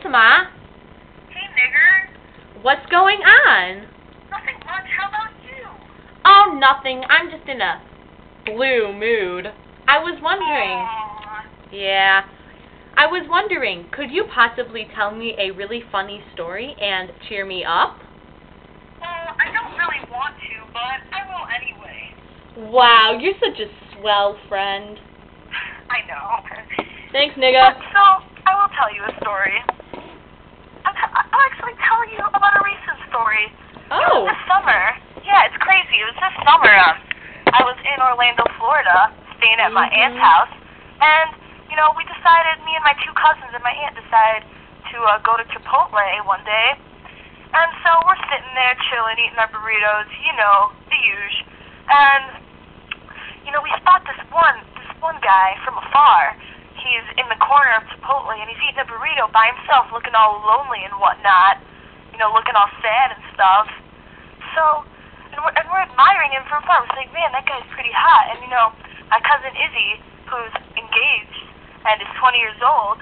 Sma. Hey, nigger. What's going on? Nothing much. How about you? Oh, nothing. I'm just in a blue mood. I was wondering. Yeah. I was wondering, could you possibly tell me a really funny story and cheer me up? Well, I don't really want to, but I will anyway. Wow, you're such a swell friend. I know. Thanks, nigga. So, I will tell you a story. I'll actually tell you about a recent story. Oh. It was this summer. Yeah, it's crazy. It was this summer. I was in Orlando, Florida, staying at my aunt's house, and, you know, me and my two cousins and my aunt decided to go to Chipotle one day. And so we're sitting there chilling, eating our burritos, you know, the usual. And, you know, we spot this one guy from afar. He's in the corner of Chipotle, and he's eating a burrito by himself, looking all lonely and whatnot, you know, looking all sad and stuff. So, and we're admiring him from afar. We're like, man, that guy's pretty hot. And, you know, my cousin Izzy, who's engaged and is 20 years old,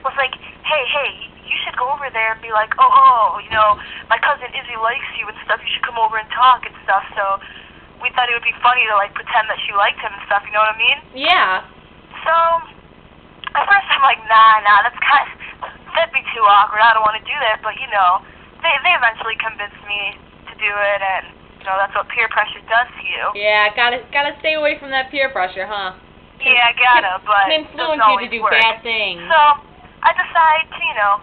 was like, hey, you should go over there and be like, oh, you know, my cousin Izzy likes you and stuff. You should come over and talk and stuff. So we thought it would be funny to, like, pretend that she liked him and stuff. You know what I mean? Yeah. So at first I'm like, nah, that'd be too awkward. I don't want to do that. But, you know, they eventually convinced me to do it, and, you know, that's what peer pressure does to you. Yeah, gotta stay away from that peer pressure, huh? Yeah, but can influence you to do work. bad things. So I decide to, you know,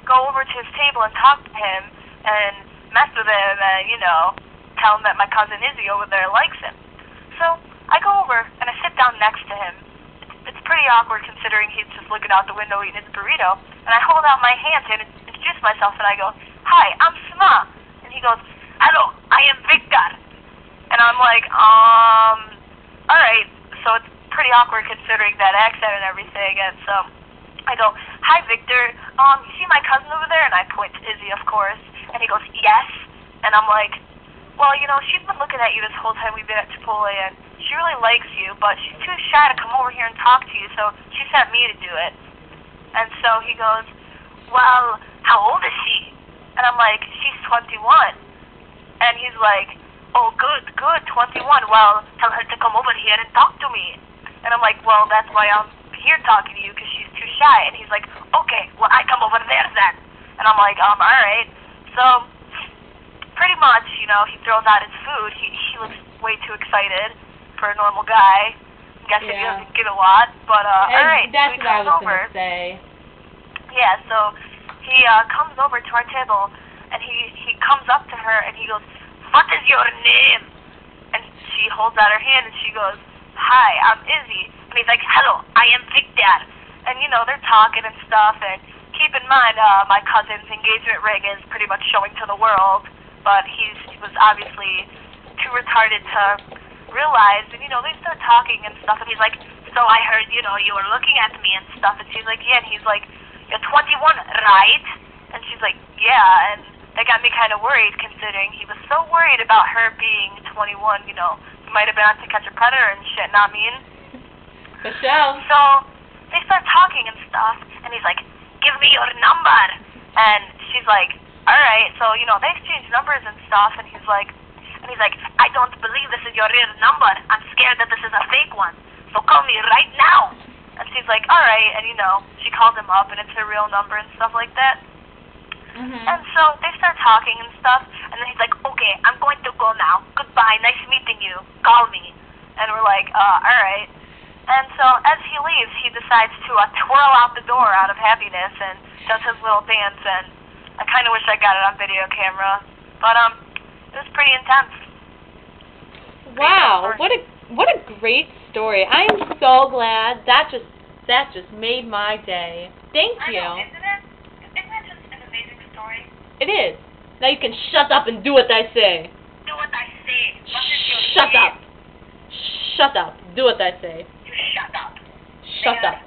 go over to his table and talk to him and mess with him and, you know, tell him that my cousin Izzy over there likes him. So I go over and I sit down next to him. It's pretty awkward considering he's just looking out the window eating his burrito. And I hold out my hand to introduce myself, and I go, hi, I'm Sma. And he goes, hello, I am Victor. And I'm like, alright. So it's pretty awkward considering that accent and everything. And so I go, hi, Victor. You see my cousin over there? And I point to Izzy, of course. And he goes, yes. And I'm like, well, you know, she's been looking at you this whole time we've been at Chipotle, and she really likes you, but she's too shy to come over here and talk to you, so she sent me to do it. And so he goes, well, how old is she? And I'm like, she's 21. And he's like, oh, good, 21. Well, tell her to come over here and talk to me. And I'm like, well, that's why I'm here talking to you, because she's too shy. And he's like, okay, well, I come over there then. And I'm like, all right. So pretty much, you know, he throws out his food. He looks way too excited for a normal guy. I'm guessing he doesn't get a lot, but all right. That's so what I was over. gonna say. Yeah, so he comes over to our table, and he comes up to her, and he goes, what is your name? And she holds out her hand, and she goes, hi, I'm Izzy. And he's like, hello, I am Victor. And, you know, they're talking and stuff, and keep in mind, my cousin's engagement ring is pretty much showing to the world, but he was obviously too retarded to realize, and, you know, they start talking and stuff, and he's like, so I heard, you know, you were looking at me and stuff, and she's like, yeah, and he's like, you're 21, right? And she's like, yeah, and that got me kind of worried, considering he was so worried about her being 21, you know, he might have been out to catch a predator and shit, not mean? For sure. So they start talking and stuff, and he's like, give me your number, and she's like, alright, so, you know, they exchange numbers and stuff, and he's like, I don't believe this is your real number. I'm scared that this is a fake one. So call me right now. And she's like, alright, and, you know, she calls him up, and it's her real number and stuff like that. And so they start talking and stuff, and then he's like, okay, I'm going to go now. Goodbye, nice meeting you. Call me. And we're like, alright. And so as he leaves, he decides to twirl out the door out of happiness and does his little dance, and I kind of wish I got it on video camera, but it was pretty intense. Wow, what a great story! I am so glad that just made my day. Thank you. I know, isn't it? Isn't that just an amazing story? It is. Now you can shut up and do what I say. Do what I say. What is your Shut name? up. Shut up. Do what I say. You shut up. Shut up.